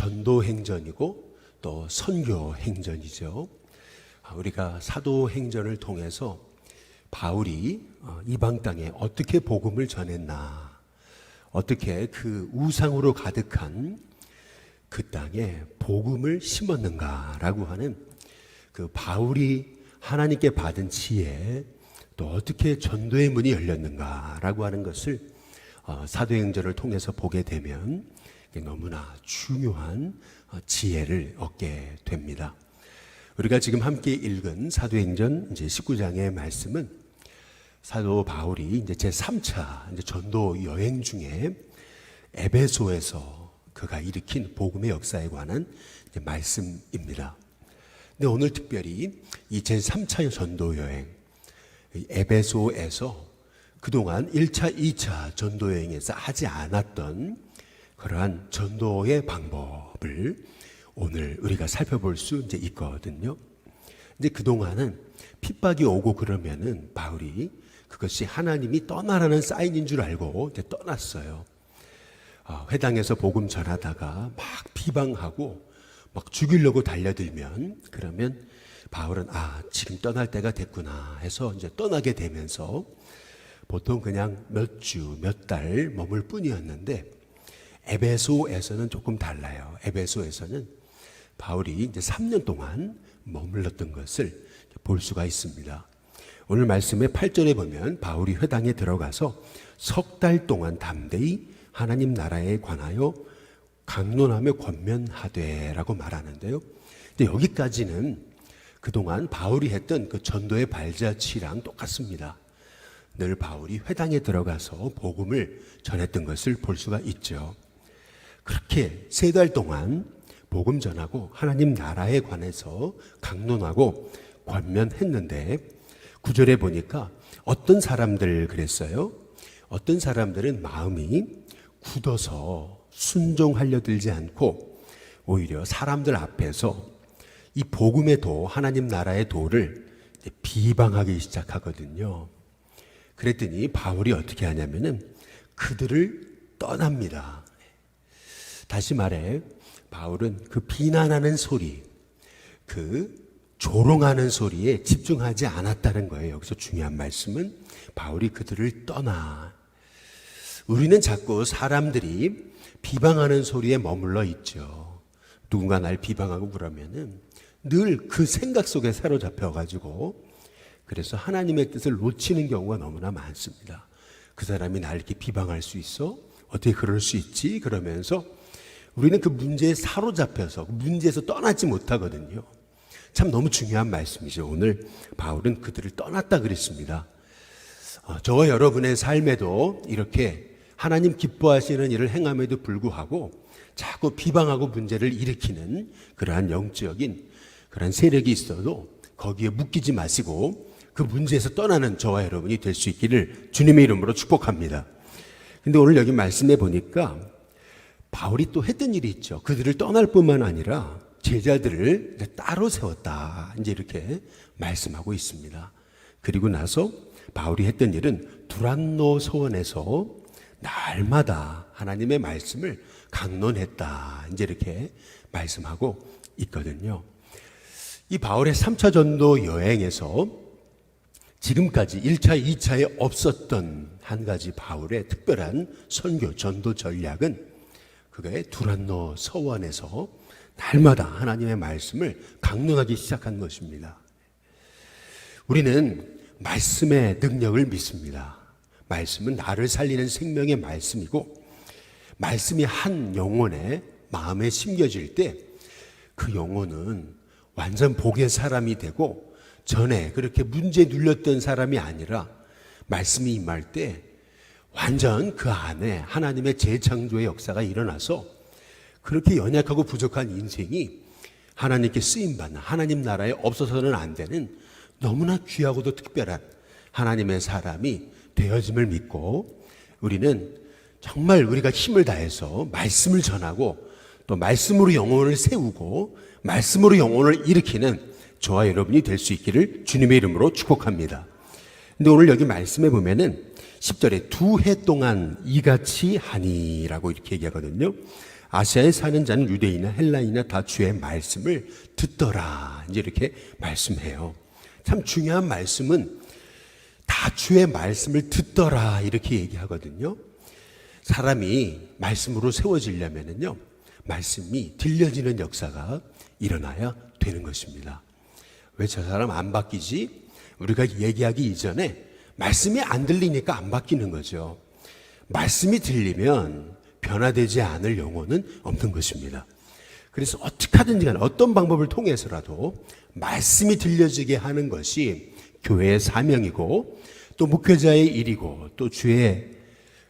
전도행전이고 또 선교행전이죠. 우리가 사도행전을 통해서 바울이 이방 땅에 어떻게 복음을 전했나, 어떻게 그 우상으로 가득한 그 땅에 복음을 심었는가라고 하는 그 바울이 하나님께 받은 지혜, 또 어떻게 전도의 문이 열렸는가라고 하는 것을 사도행전을 통해서 보게 되면 너무나 중요한 지혜를 얻게 됩니다. 우리가 지금 함께 읽은 사도행전 이제 19장의 말씀은 사도 바울이 이제 제 3차 전도 여행 중에 에베소에서 그가 일으킨 복음의 역사에 관한 이제 말씀입니다. 근데 오늘 특별히 이 제 3차 전도 여행 에베소에서 그동안 1차, 2차 전도 여행에서 하지 않았던 그러한 전도의 방법을 오늘 우리가 살펴볼 수 이제 있거든요. 이제 그동안은 핍박이 오고 그러면은 바울이 그것이 하나님이 떠나라는 사인인 줄 알고 이제 떠났어요. 회당에서 복음 전하다가 막 비방하고 막 죽이려고 달려들면 그러면 바울은 지금 떠날 때가 됐구나 해서 이제 떠나게 되면서 보통 그냥 몇 주, 몇 달 머물 뿐이었는데 에베소에서는 조금 달라요. 에베소에서는 바울이 이제 3년 동안 머물렀던 것을 볼 수가 있습니다. 오늘 말씀의 8절에 보면 바울이 회당에 들어가서 석 달 동안 담대히 하나님 나라에 관하여 강론하며 권면하되라고 말하는데요. 근데 여기까지는 그동안 바울이 했던 그 전도의 발자취랑 똑같습니다. 늘 바울이 회당에 들어가서 복음을 전했던 것을 볼 수가 있죠. 그렇게 3달 동안 복음 전하고 하나님 나라에 관해서 강론하고 권면했는데 9절에 보니까 어떤 사람들 그랬어요? 어떤 사람들은 마음이 굳어서 순종하려 들지 않고 오히려 사람들 앞에서 이 복음의 도, 하나님 나라의 도를 비방하기 시작하거든요. 그랬더니 바울이 어떻게 하냐면은 그들을 떠납니다. 다시 말해 바울은 그 비난하는 소리, 그 조롱하는 소리에 집중하지 않았다는 거예요. 여기서 중요한 말씀은 바울이 그들을 떠나. 우리는 자꾸 사람들이 비방하는 소리에 머물러 있죠. 누군가 날 비방하고 그러면은 늘 그 생각 속에 사로잡혀가지고 그래서 하나님의 뜻을 놓치는 경우가 너무나 많습니다. 그 사람이 날 이렇게 비방할 수 있어? 어떻게 그럴 수 있지? 그러면서 우리는 그 문제에 사로잡혀서 그 문제에서 떠나지 못하거든요. 참 너무 중요한 말씀이죠. 오늘 바울은 그들을 떠났다 그랬습니다. 저와 여러분의 삶에도 이렇게 하나님 기뻐하시는 일을 행함에도 불구하고 자꾸 비방하고 문제를 일으키는 그러한 영적인 그러한 세력이 있어도 거기에 묶이지 마시고 그 문제에서 떠나는 저와 여러분이 될 수 있기를 주님의 이름으로 축복합니다. 근데 오늘 여기 말씀해 보니까 바울이 또 했던 일이 있죠. 그들을 떠날 뿐만 아니라 제자들을 따로 세웠다. 이제 이렇게 말씀하고 있습니다. 그리고 나서 바울이 했던 일은 두란노 서원에서 날마다 하나님의 말씀을 강론했다. 이제 이렇게 말씀하고 있거든요. 이 바울의 3차 전도 여행에서 지금까지 1차, 2차에 없었던 한 가지 바울의 특별한 선교, 전도 전략은 그의 두란노 서원에서 날마다 하나님의 말씀을 강론하기 시작한 것입니다. 우리는 말씀의 능력을 믿습니다. 말씀은 나를 살리는 생명의 말씀이고 말씀이 한 영혼의 마음에 심겨질 때 그 영혼은 완전 복의 사람이 되고 전에 그렇게 문제 눌렸던 사람이 아니라 말씀이 임할 때 완전 그 안에 하나님의 재창조의 역사가 일어나서 그렇게 연약하고 부족한 인생이 하나님께 쓰임받는 하나님 나라에 없어서는 안 되는 너무나 귀하고도 특별한 하나님의 사람이 되어짐을 믿고 우리는 정말 우리가 힘을 다해서 말씀을 전하고 또 말씀으로 영혼을 세우고 말씀으로 영혼을 일으키는 저와 여러분이 될 수 있기를 주님의 이름으로 축복합니다. 근데 오늘 여기 말씀해 보면은 10절에 2해 동안 이같이 하니라고 이렇게 얘기하거든요. 아시아에 사는 자는 유대인이나 헬라인이나 다 주의 말씀을 듣더라. 이제 이렇게 말씀해요. 참 중요한 말씀은 다 주의 말씀을 듣더라 이렇게 얘기하거든요. 사람이 말씀으로 세워지려면은요, 말씀이 들려지는 역사가 일어나야 되는 것입니다. 왜 저 사람 안 바뀌지? 우리가 얘기하기 이전에 말씀이 안 들리니까 안 바뀌는 거죠. 말씀이 들리면 변화되지 않을 영혼은 없는 것입니다. 그래서 어떻게 하든지 간에 어떤 방법을 통해서라도 말씀이 들려지게 하는 것이 교회의 사명이고 또 목회자의 일이고 또 주의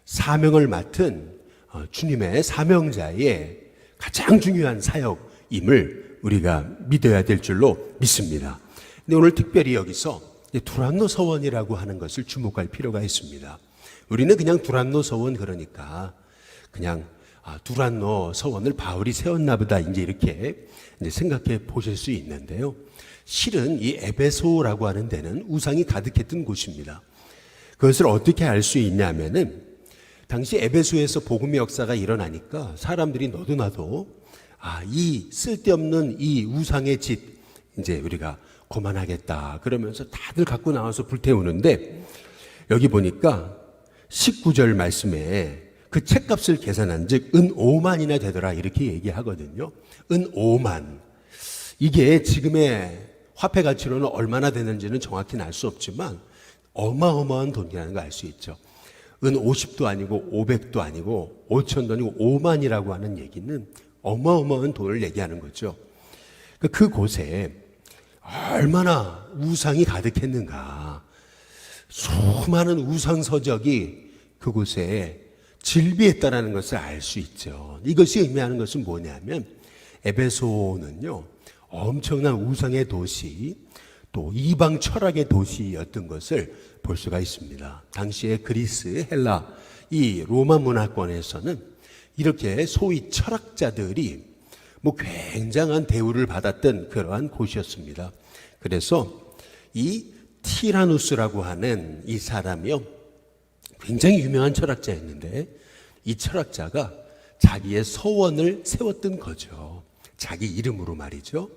사명을 맡은 주님의 사명자의 가장 중요한 사역임을 우리가 믿어야 될 줄로 믿습니다. 근데 오늘 특별히 여기서 두란노 서원이라고 하는 것을 주목할 필요가 있습니다. 우리는 그냥 두란노 서원 그러니까 그냥 두란노 서원을 바울이 세웠나 보다 이제 이렇게 생각해 보실 수 있는데요. 실은 이 에베소라고 하는 데는 우상이 가득했던 곳입니다. 그것을 어떻게 알 수 있냐면은 당시 에베소에서 복음의 역사가 일어나니까 사람들이 너도 나도 이 쓸데없는 이 우상의 짓 이제 우리가 그만하겠다 그러면서 다들 갖고 나와서 불태우는데 여기 보니까 19절 말씀에 그 책값을 계산한 즉 은 5만이나 되더라 이렇게 얘기하거든요. 은 5만. 이게 지금의 화폐 가치로는 얼마나 되는지는 정확히는 알 수 없지만 어마어마한 돈이라는 걸 알 수 있죠. 은 50도 아니고 500도 아니고 5천도 아니고 5만이라고 하는 얘기는 어마어마한 돈을 얘기하는 거죠. 그곳에 얼마나 우상이 가득했는가. 수많은 우상 서적이 그곳에 질비했다라는 것을 알 수 있죠. 이것이 의미하는 것은 뭐냐면 에베소는요 엄청난 우상의 도시 또 이방 철학의 도시였던 것을 볼 수가 있습니다. 당시에 그리스, 헬라, 이 로마 문화권에서는 이렇게 소위 철학자들이 굉장한 대우를 받았던 그러한 곳이었습니다. 그래서 이 티라누스라고 하는 이 사람이요 굉장히 유명한 철학자였는데 이 철학자가 자기의 서원을 세웠던 거죠. 자기 이름으로 말이죠.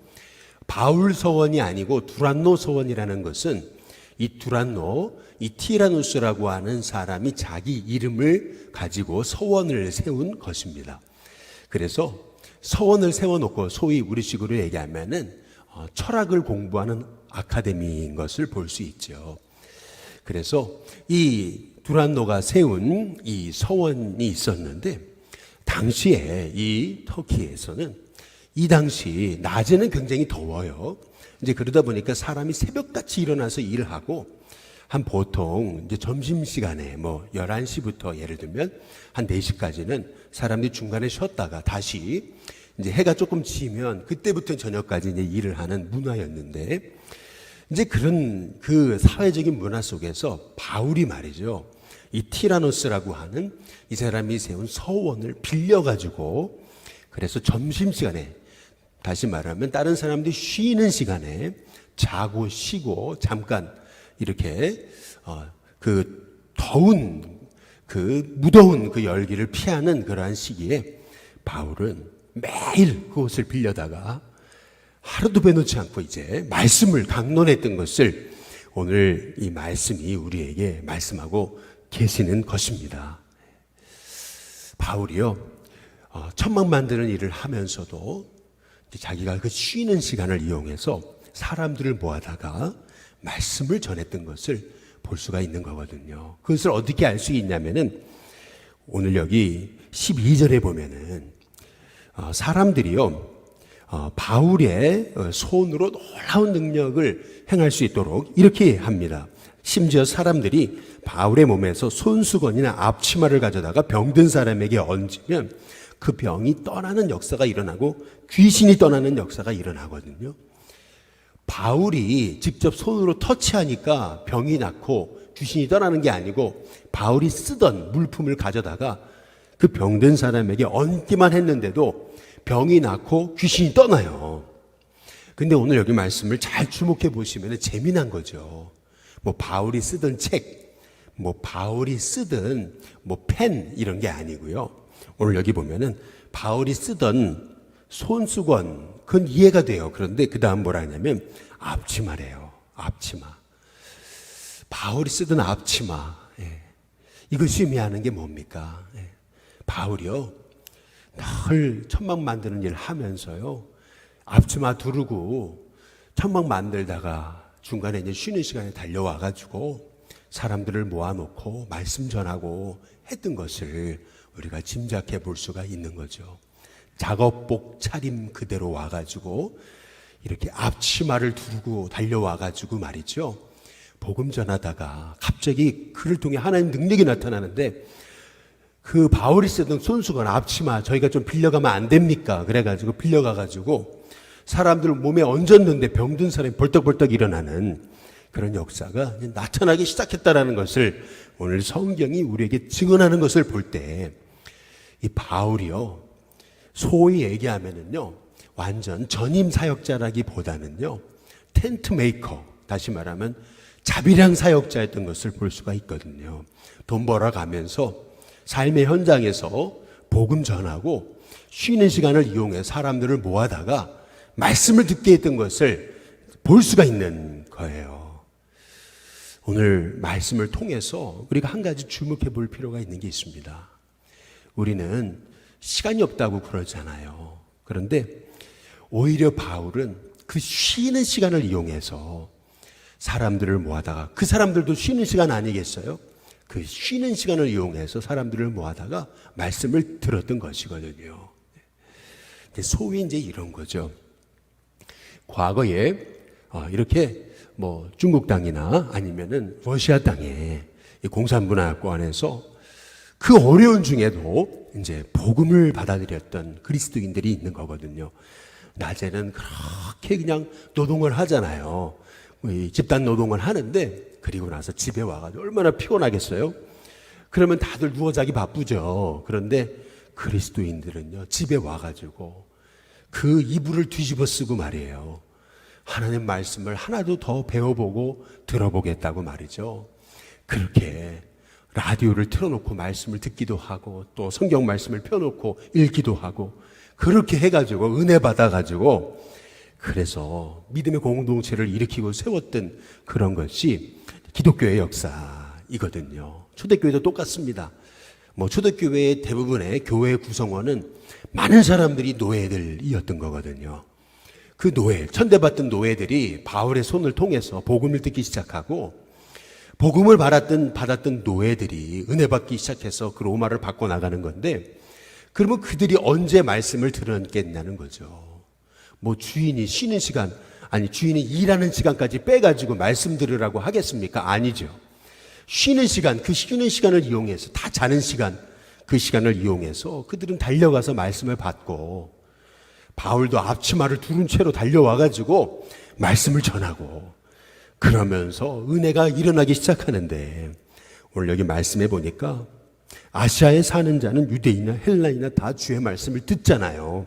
바울 서원이 아니고 두란노 서원이라는 것은 이 두란노, 이 티라누스라고 하는 사람이 자기 이름을 가지고 서원을 세운 것입니다. 그래서 서원을 세워놓고 소위 우리식으로 얘기하면은 철학을 공부하는 아카데미인 것을 볼 수 있죠. 그래서 이 두란노가 세운 이 서원이 있었는데 당시에 이 터키에서는 이 당시 낮에는 굉장히 더워요. 이제 그러다 보니까 사람이 새벽같이 일어나서 일을 하고 한 보통 이제 점심시간에 11시부터 예를 들면 한 4시까지는 사람들이 중간에 쉬었다가 다시 이제 해가 조금 지면 그때부터 저녁까지 이제 일을 하는 문화였는데 이제 그런 그 사회적인 문화 속에서 바울이 말이죠. 이 티라노스라고 하는 이 사람이 세운 서원을 빌려가지고 그래서 점심시간에 다시 말하면 다른 사람들이 쉬는 시간에 자고 쉬고 잠깐 이렇게 그 더운 그 무더운 그 열기를 피하는 그러한 시기에 바울은 매일 그곳을 빌려다가 하루도 빼놓지 않고 이제 말씀을 강론했던 것을 오늘 이 말씀이 우리에게 말씀하고 계시는 것입니다. 바울이요 천막 만드는 일을 하면서도 자기가 그 쉬는 시간을 이용해서 사람들을 모아다가 말씀을 전했던 것을 볼 수가 있는 거거든요. 그것을 어떻게 알 수 있냐면은 오늘 여기 12절에 보면은 사람들이요 바울의 손으로 놀라운 능력을 행할 수 있도록 이렇게 합니다. 심지어 사람들이 바울의 몸에서 손수건이나 앞치마를 가져다가 병든 사람에게 얹으면 그 병이 떠나는 역사가 일어나고 귀신이 떠나는 역사가 일어나거든요. 바울이 직접 손으로 터치하니까 병이 낫고 귀신이 떠나는 게 아니고 바울이 쓰던 물품을 가져다가 그 병든 사람에게 얹기만 했는데도 병이 낫고 귀신이 떠나요. 근데 오늘 여기 말씀을 잘 주목해 보시면 재미난 거죠. 바울이 쓰던 책, 바울이 쓰던 펜 이런 게 아니고요. 오늘 여기 보면은 바울이 쓰던 손수건, 그건 이해가 돼요. 그런데 그 다음 뭐라 하냐면 앞치마래요. 앞치마. 바울이 쓰던 앞치마. 예. 이것이 의미하는 게 뭡니까? 예. 바울이요, 늘 천막 만드는 일 하면서요, 앞치마 두르고 천막 만들다가 중간에 이제 쉬는 시간에 달려와가지고 사람들을 모아놓고 말씀 전하고 했던 것을 우리가 짐작해 볼 수가 있는 거죠. 작업복 차림 그대로 와가지고 이렇게 앞치마를 두르고 달려와가지고 말이죠, 복음 전하다가 갑자기 그를 통해 하나님 능력이 나타나는데, 그 바울이 쓰던 손수건 앞치마 저희가 좀 빌려가면 안 됩니까? 그래가지고 빌려가가지고 사람들 몸에 얹었는데 병든 사람이 벌떡벌떡 일어나는 그런 역사가 나타나기 시작했다라는 것을 오늘 성경이 우리에게 증언하는 것을 볼 때, 이 바울이요, 소위 얘기하면은요, 완전 전임 사역자라기보다는요, 텐트 메이커, 다시 말하면 자비량 사역자였던 것을 볼 수가 있거든요. 돈 벌어가면서 삶의 현장에서 복음 전하고 쉬는 시간을 이용해 사람들을 모아다가 말씀을 듣게 했던 것을 볼 수가 있는 거예요. 오늘 말씀을 통해서 우리가 한 가지 주목해 볼 필요가 있는 게 있습니다. 우리는 시간이 없다고 그러잖아요. 그런데 오히려 바울은 그 쉬는 시간을 이용해서 사람들을 모아다가, 그 사람들도 쉬는 시간 아니겠어요? 그 쉬는 시간을 이용해서 사람들을 모아다가 말씀을 들었던 것이거든요. 소위 이제 이런 거죠. 과거에 이렇게 뭐 중국 땅이나 아니면은 러시아 땅에 공산문화학고 안에서 그 어려운 중에도 이제 복음을 받아들였던 그리스도인들이 있는 거거든요. 낮에는 그렇게 그냥 노동을 하잖아요. 집단 노동을 하는데, 그리고 나서 집에 와가지고 얼마나 피곤하겠어요? 그러면 다들 누워 자기 바쁘죠. 그런데 그리스도인들은요, 집에 와가지고 그 이불을 뒤집어 쓰고 말이에요, 하나님 말씀을 하나도 더 배워보고 들어보겠다고 말이죠. 그렇게 라디오를 틀어놓고 말씀을 듣기도 하고 또 성경 말씀을 펴놓고 읽기도 하고 그렇게 해가지고 은혜 받아가지고 그래서 믿음의 공동체를 일으키고 세웠던 그런 것이 기독교의 역사이거든요. 초대교회도 똑같습니다. 초대교회의 대부분의 교회 구성원은 많은 사람들이 노예들이었던 거거든요. 그 노예, 천대받던 노예들이 바울의 손을 통해서 복음을 듣기 시작하고, 복음을 받았던 노예들이 은혜 받기 시작해서 그 로마를 바꿔 나가는 건데, 그러면 그들이 언제 말씀을 들었겠냐는 거죠. 주인이 쉬는 시간, 주인이 일하는 시간까지 빼가지고 말씀 들으라고 하겠습니까? 아니죠. 쉬는 시간, 그 쉬는 시간을 이용해서, 다 자는 시간, 그 시간을 이용해서 그들은 달려가서 말씀을 받고, 바울도 앞치마를 두른 채로 달려와가지고 말씀을 전하고, 그러면서 은혜가 일어나기 시작하는데, 오늘 여기 말씀해 보니까 아시아에 사는 자는 유대인이나 헬라인이나 다 주의 말씀을 듣잖아요.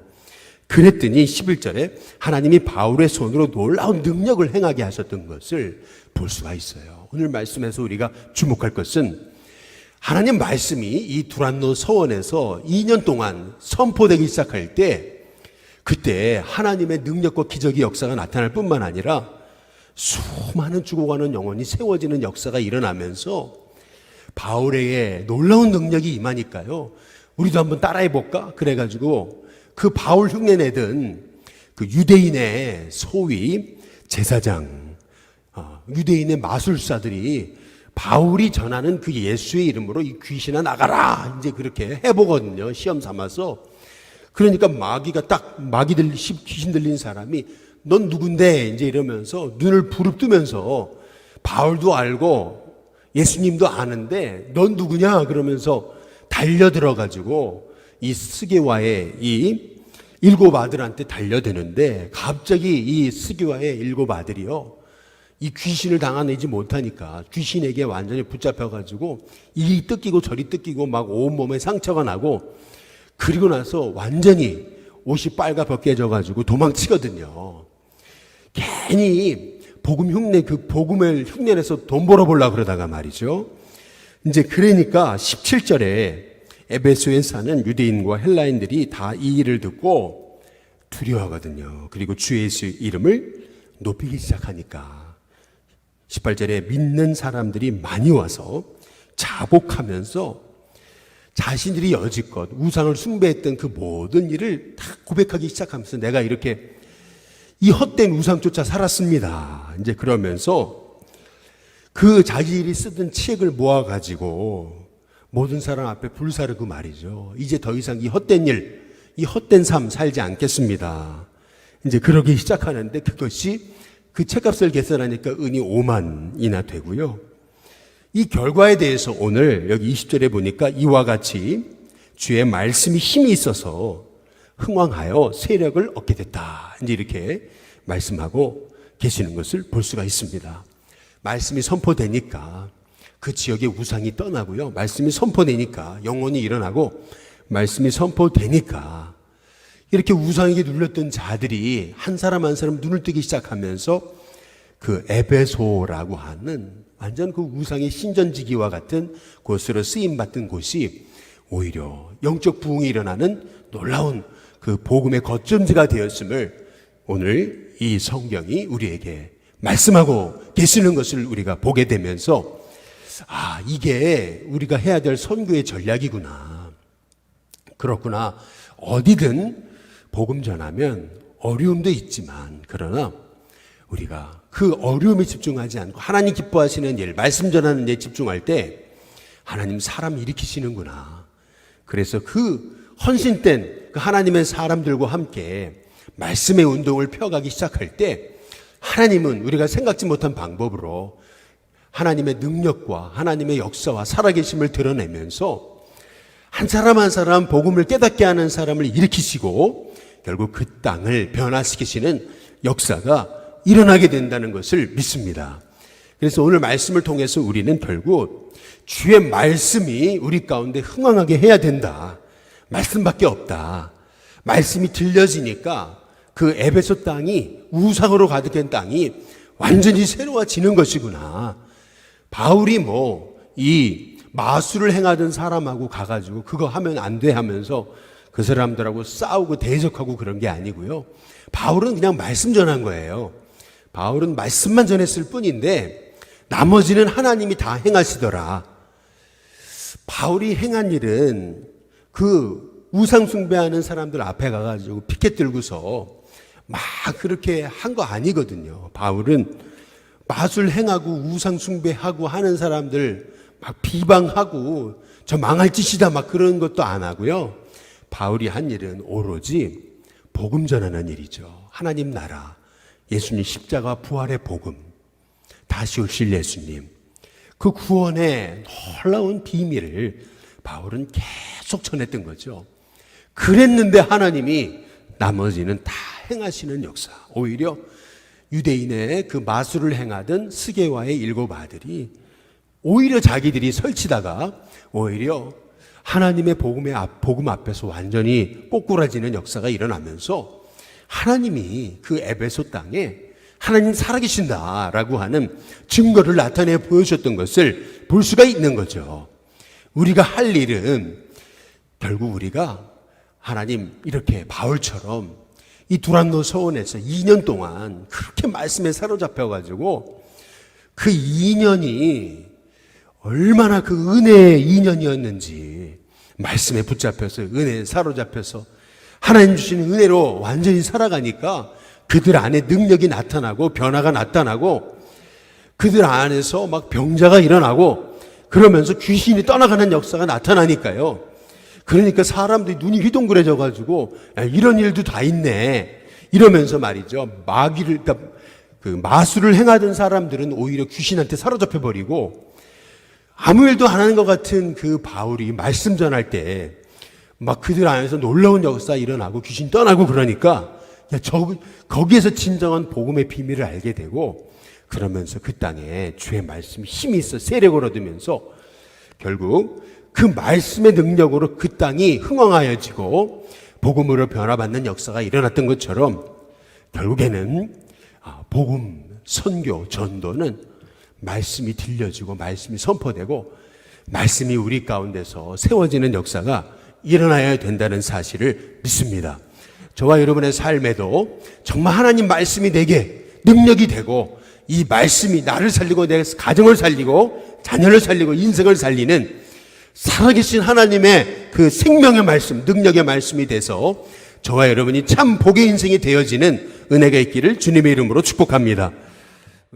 그랬더니 11절에 하나님이 바울의 손으로 놀라운 능력을 행하게 하셨던 것을 볼 수가 있어요. 오늘 말씀에서 우리가 주목할 것은, 하나님 말씀이 이 두란노 서원에서 2년 동안 선포되기 시작할 때, 그때 하나님의 능력과 기적의 역사가 나타날 뿐만 아니라 수많은 죽어가는 영혼이 세워지는 역사가 일어나면서 바울에게 놀라운 능력이 임하니까요, 우리도 한번 따라해볼까? 그래가지고 그 바울 흉내내던 그 유대인의 소위 제사장, 유대인의 마술사들이 바울이 전하는 그 예수의 이름으로 이 귀신아 나가라, 이제 그렇게 해보거든요. 시험 삼아서. 그러니까 귀신 들린 사람이 넌 누군데? 이제 이러면서 눈을 부릅뜨면서, 바울도 알고 예수님도 아는데 넌 누구냐? 그러면서 달려들어가지고 이 스게와의 이 7 아들한테 달려드는데, 갑자기 이 스게와의 7 아들이요, 이 귀신을 당해내지 못하니까 귀신에게 완전히 붙잡혀가지고 이리 뜯기고 저리 뜯기고 막 온몸에 상처가 나고, 그리고 나서 완전히 옷이 빨가 벗겨져가지고 도망치거든요. 괜히 복음을 흉내내서 돈 벌어보려고 그러다가 말이죠. 이제 그러니까 17절에 에베소에 사는 유대인과 헬라인들이 다 이 일을 듣고 두려워하거든요. 그리고 주 예수 이름을 높이기 시작하니까 18절에 믿는 사람들이 많이 와서 자복하면서 자신들이 여지껏 우상을 숭배했던 그 모든 일을 다 고백하기 시작하면서 내가 이렇게 이 헛된 우상 쫓아 살았습니다. 이제 그러면서 그 자기들이 쓰던 책을 모아가지고 모든 사람 앞에 불사르고 말이죠. 이제 더 이상 이 헛된 일, 이 헛된 삶 살지 않겠습니다. 이제 그러기 시작하는데 그것이 그 책값을 계산하니까 은이 5만이나 되고요. 이 결과에 대해서 오늘 여기 20절에 보니까 이와 같이 주의 말씀이 힘이 있어서 흥왕하여 세력을 얻게 됐다. 이제 이렇게 말씀하고 계시는 것을 볼 수가 있습니다. 말씀이 선포되니까 그 지역의 우상이 떠나고요. 말씀이 선포되니까 영혼이 일어나고 말씀이 선포되니까 이렇게 우상에게 눌렸던 자들이 한 사람 한 사람 눈을 뜨기 시작하면서 그 에베소라고 하는 완전 그 우상의 신전지기와 같은 곳으로 쓰임받던 곳이 오히려 영적 부흥이 일어나는 놀라운 그 복음의 거점지가 되었음을 오늘 이 성경이 우리에게 말씀하고 계시는 것을 우리가 보게 되면서 이게 우리가 해야 될 선교의 전략이구나. 그렇구나. 어디든 복음 전하면 어려움도 있지만 그러나 우리가 그 어려움에 집중하지 않고 하나님 기뻐하시는 일, 말씀 전하는 데 집중할 때 하나님 사람 일으키시는구나. 그래서 그 헌신된 그 하나님의 사람들과 함께 말씀의 운동을 펴가기 시작할 때 하나님은 우리가 생각지 못한 방법으로 하나님의 능력과 하나님의 역사와 살아계심을 드러내면서 한 사람 한 사람 복음을 깨닫게 하는 사람을 일으키시고 결국 그 땅을 변화시키시는 역사가 일어나게 된다는 것을 믿습니다. 그래서 오늘 말씀을 통해서 우리는 결국 주의 말씀이 우리 가운데 흥왕하게 해야 된다. 말씀밖에 없다. 말씀이 들려지니까 그 에베소 땅이 우상으로 가득한 땅이 완전히 새로워지는 것이구나. 바울이 이 마술을 행하던 사람하고 가가지고 그거 하면 안 돼 하면서 그 사람들하고 싸우고 대적하고 그런 게 아니고요. 바울은 그냥 말씀 전한 거예요. 바울은 말씀만 전했을 뿐인데 나머지는 하나님이 다 행하시더라. 바울이 행한 일은 그 우상 숭배하는 사람들 앞에 가가지고 피켓 들고서 막 그렇게 한 거 아니거든요. 바울은 마술 행하고 우상 숭배하고 하는 사람들 막 비방하고 저 망할 짓이다 막 그런 것도 안 하고요. 바울이 한 일은 오로지 복음 전하는 일이죠. 하나님 나라, 예수님 십자가 부활의 복음, 다시 오실 예수님, 그 구원의 놀라운 비밀을 바울은 계속 전했던 거죠. 그랬는데 하나님이 나머지는 다 행하시는 역사. 오히려 유대인의 그 마술을 행하던 스게와의 7 아들이 오히려 자기들이 설치다가 오히려 하나님의 복음 앞에서 완전히 꼬꾸라지는 역사가 일어나면서 하나님이 그 에베소 땅에 하나님 살아계신다라고 하는 증거를 나타내 보여주셨던 것을 볼 수가 있는 거죠. 우리가 할 일은 결국 우리가 하나님 이렇게 바울처럼 이 두란노 서원에서 2년 동안 그렇게 말씀에 사로잡혀가지고 그 2년이 얼마나 그 은혜의 2년이었는지 말씀에 붙잡혀서 은혜에 사로잡혀서 하나님 주시는 은혜로 완전히 살아가니까 그들 안에 능력이 나타나고 변화가 나타나고 그들 안에서 막 병자가 일어나고 그러면서 귀신이 떠나가는 역사가 나타나니까요. 그러니까 사람들이 눈이 휘둥그레져 가지고 이런 일도 다 있네 이러면서 말이죠. 그러니까 그 마술을 행하던 사람들은 오히려 귀신한테 사로잡혀 버리고 아무 일도 안 하는 것 같은 그 바울이 말씀 전할 때 막 그들 안에서 놀라운 역사 일어나고 귀신 떠나고 그러니까 거기에서 진정한 복음의 비밀을 알게 되고 그러면서 그 땅에 주의 말씀이 힘이 있어 세력을 얻으면서 결국 그 말씀의 능력으로 그 땅이 흥왕하여지고 복음으로 변화받는 역사가 일어났던 것처럼 결국에는 복음, 선교, 전도는 말씀이 들려지고 말씀이 선포되고 말씀이 우리 가운데서 세워지는 역사가 일어나야 된다는 사실을 믿습니다. 저와 여러분의 삶에도 정말 하나님 말씀이 내게 능력이 되고 이 말씀이 나를 살리고 내 가정을 살리고 자녀를 살리고 인생을 살리는 살아계신 하나님의 그 생명의 말씀, 능력의 말씀이 돼서 저와 여러분이 참 복의 인생이 되어지는 은혜가 있기를 주님의 이름으로 축복합니다.